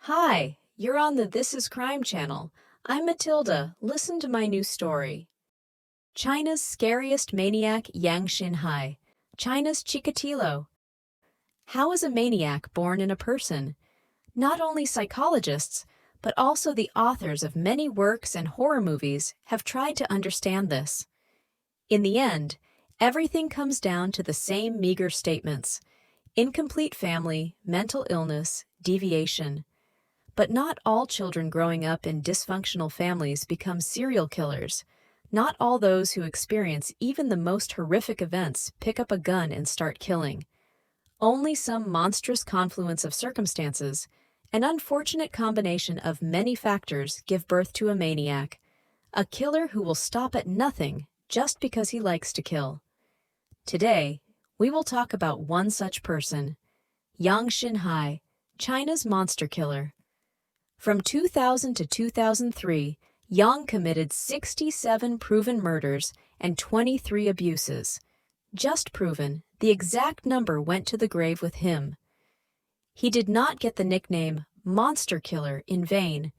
Hi, you're on the This Is Crime channel. I'm Matilda. Listen to my new story. China's scariest maniac Yang Xinhai. China's Chikatilo. How is a maniac born in a person? Not only psychologists, but also the authors of many works and horror movies have tried to understand this. In the end, everything comes down to the same meager statements: incomplete family, mental illness, deviation. But not all children growing up in dysfunctional families become serial killers. Not all those who experience even the most horrific events pick up a gun and start killing. Only some monstrous confluence of circumstances, an unfortunate combination of many factors, give birth to a maniac, a killer who will stop at nothing just because he likes to kill. Today, we will talk about one such person, Yang Xinhai, China's monster killer. From 2000 to 2003, Yang committed 67 proven murders and 23 abuses. Just proven, the exact number went to the grave with him. He did not get the nickname monster killer in vain.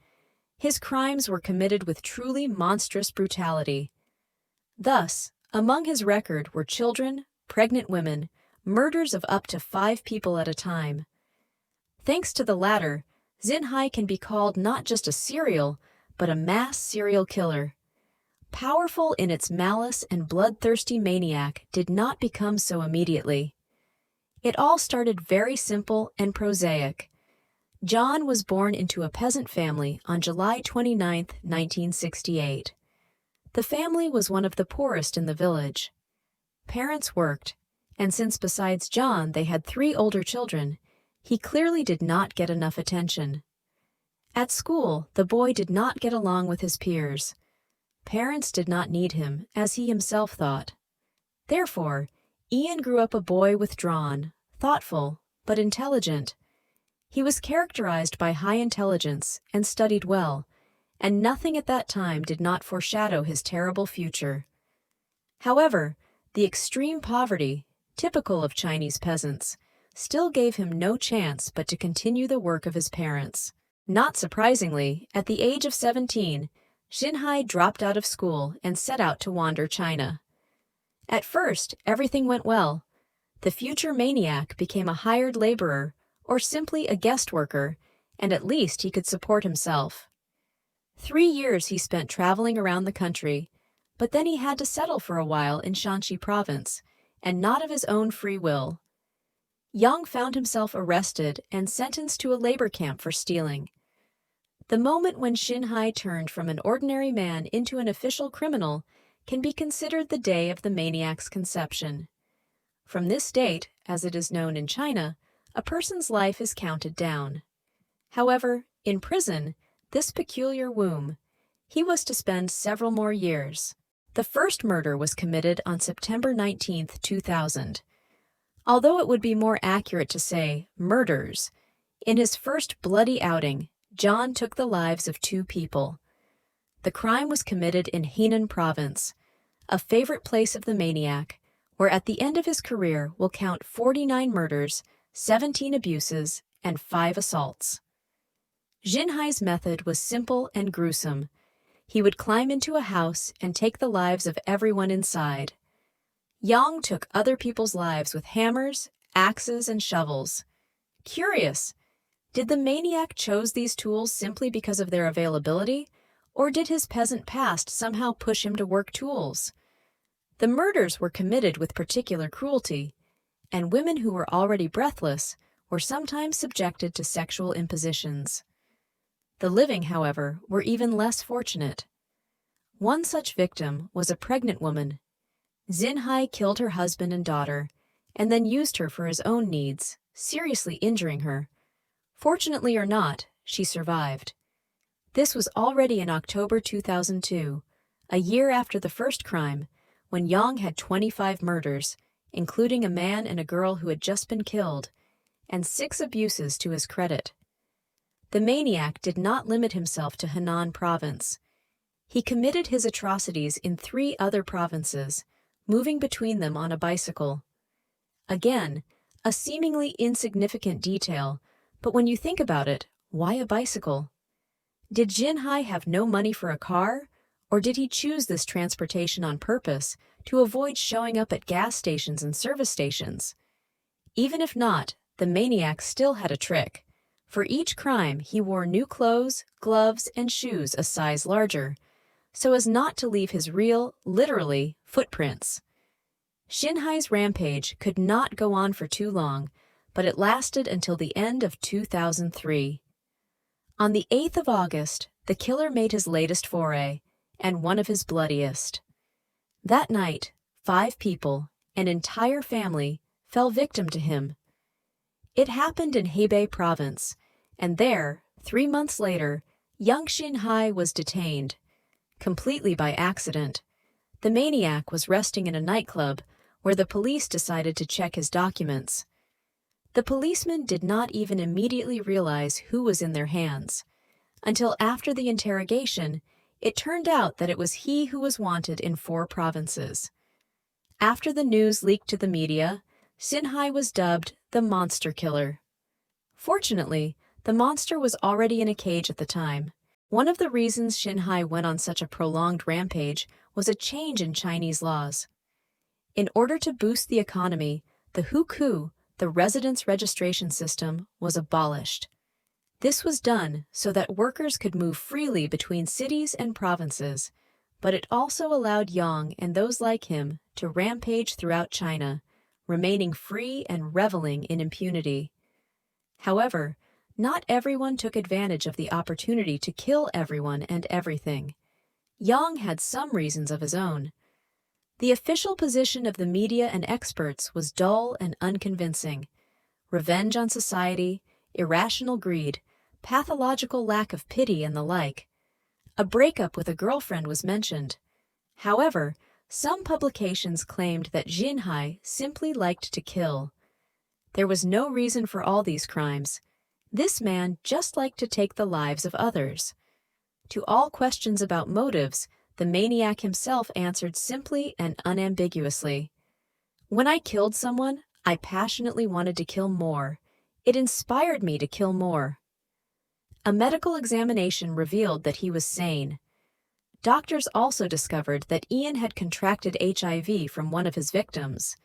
His crimes were committed with truly monstrous brutality. Thus, among his record were children, pregnant women, murders of up to 5 people at a time. Thanks to the latter, Xinhai can be called not just a serial, but a mass serial killer. Powerful in its malice and bloodthirsty maniac did not become so immediately. It all started very simple and prosaic. John was born into a peasant family on July 29, 1968. The family was one of the poorest in the village. Parents worked, and since besides John they had 3 older children, he clearly did not get enough attention. At school, the boy did not get along with his peers. Parents did not need him, as he himself thought. Therefore, Ian grew up a boy withdrawn, thoughtful, but intelligent. He was characterized by high intelligence and studied well, and nothing at that time did not foreshadow his terrible future. However, the extreme poverty, typical of Chinese peasants, still gave him no chance but to continue the work of his parents. Not surprisingly, at the age of 17, Xinhai dropped out of school and set out to wander China. At first, everything went well. The future maniac became a hired laborer, or simply a guest worker, and at least he could support himself. 3 years he spent traveling around the country, but then he had to settle for a while in Shanxi province, and not of his own free will. Yang found himself arrested and sentenced to a labor camp for stealing. The moment when Xinhai turned from an ordinary man into an official criminal can be considered the day of the maniac's conception. From this date, as it is known in China, a person's life is counted down. However, in prison, this peculiar womb, he was to spend several more years. The first murder was committed on September 19, 2000. Although it would be more accurate to say murders, in his first bloody outing, John took the lives of 2 people. The crime was committed in Henan province, a favorite place of the maniac, where at the end of his career will count 49 murders, 17 abuses, and 5 assaults. Xinhai's method was simple and gruesome. He would climb into a house and take the lives of everyone inside. Yang took other people's lives with hammers, axes, and shovels. Curious, did the maniac choose these tools simply because of their availability, or did his peasant past somehow push him to work tools? The murders were committed with particular cruelty, and women who were already breathless were sometimes subjected to sexual impositions. The living, however, were even less fortunate. One such victim was a pregnant woman. Xinhai killed her husband and daughter, and then used her for his own needs, seriously injuring her. Fortunately or not, she survived. This was already in October 2002, a year after the first crime, when Yang had 25 murders, including a man and a girl who had just been killed, and 6 abuses to his credit. The maniac did not limit himself to Henan province. He committed his atrocities in 3 other provinces, moving between them on a bicycle. Again, a seemingly insignificant detail, but when you think about it, why a bicycle? Did Jinhai have no money for a car, or did he choose this transportation on purpose to avoid showing up at gas stations and service stations? Even if not, the maniac still had a trick. For each crime, he wore new clothes, gloves, and shoes a size larger, so as not to leave his real, literally, footprints. Xinhai's rampage could not go on for too long, but it lasted until the end of 2003. On the 8th of August, the killer made his latest foray, and one of his bloodiest. That night, 5 people, an entire family, fell victim to him. It happened in Hebei province, and there, 3 months later, young Xinhai was detained. Completely by accident. The maniac was resting in a nightclub where the police decided to check his documents. The policemen did not even immediately realize who was in their hands. Until after the interrogation, it turned out that it was he who was wanted in 4 provinces. After the news leaked to the media, Xinhai was dubbed the Monster Killer. Fortunately, the monster was already in a cage at the time. One of the reasons Xinhai went on such a prolonged rampage was a change in Chinese laws. In order to boost the economy, the hukou, the residence registration system, was abolished. This was done so that workers could move freely between cities and provinces, but it also allowed Yang and those like him to rampage throughout China, remaining free and reveling in impunity. However, not everyone took advantage of the opportunity to kill everyone and everything. Yang had some reasons of his own. The official position of the media and experts was dull and unconvincing. Revenge on society, irrational greed, pathological lack of pity, and the like. A breakup with a girlfriend was mentioned. However, some publications claimed that Xinhai simply liked to kill. There was no reason for all these crimes. This man just liked to take the lives of others. To all questions about motives, the maniac himself answered simply and unambiguously. When I killed someone, I passionately wanted to kill more. It inspired me to kill more. A medical examination revealed that he was sane. Doctors also discovered that Ian had contracted HIV from one of his victims.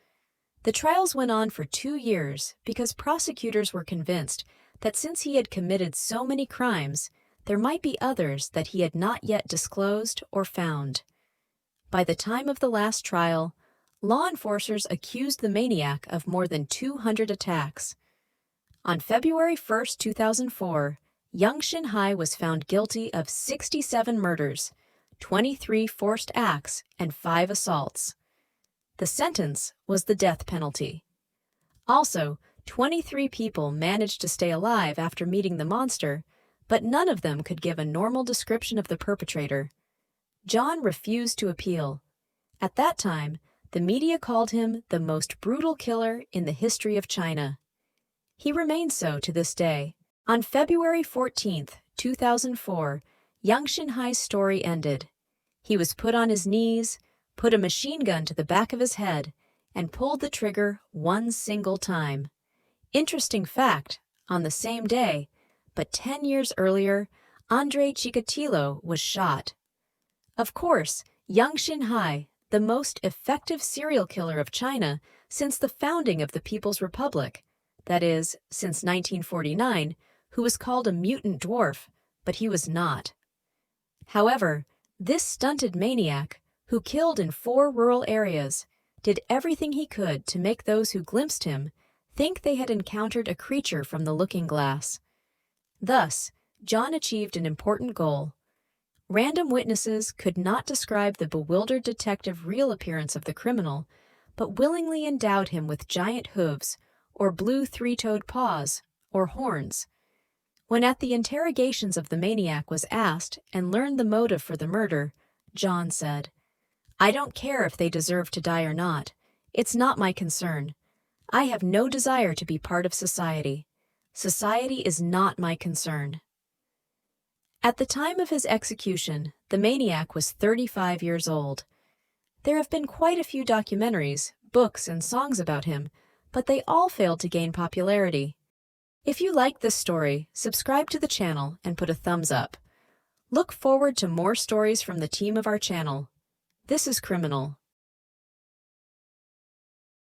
The trials went on for 2 years because prosecutors were convinced that since he had committed so many crimes, there might be others that he had not yet disclosed or found. By the time of the last trial, law enforcers accused the maniac of more than 200 attacks. On February 1, 2004, young Xinhai was found guilty of 67 murders, 23 forced acts, and 5 assaults. The sentence was the death penalty. Also, 23 people managed to stay alive after meeting the monster, but none of them could give a normal description of the perpetrator. John refused to appeal. At that time, the media called him the most brutal killer in the history of China. He remains so to this day. On February 14, 2004, young Xinhai's story ended. He was put on his knees, put a machine gun to the back of his head, and pulled the trigger one single time. Interesting fact, on the same day, but 10 years earlier, Chikatilo was shot. Of course, young Xinhai, the most effective serial killer of China since the founding of the People's Republic, that is, since 1949, who was called a mutant dwarf, but he was not. However, this stunted maniac, who killed in 4 rural areas, did everything he could to make those who glimpsed him think they had encountered a creature from the looking glass. Thus, John achieved an important goal. Random witnesses could not describe the bewildered detective real appearance of the criminal, but willingly endowed him with giant hooves, or blue 3-toed paws, or horns. When at the interrogations of the maniac was asked and learned the motive for the murder, John said, "I don't care if they deserve to die or not. It's not my concern. I have no desire to be part of society. Society is not my concern." At the time of his execution, the maniac was 35 years old. There have been quite a few documentaries, books, and songs about him, but they all failed to gain popularity. If you like this story, subscribe to the channel and put a thumbs up. Look forward to more stories from the team of our channel. This is Criminal.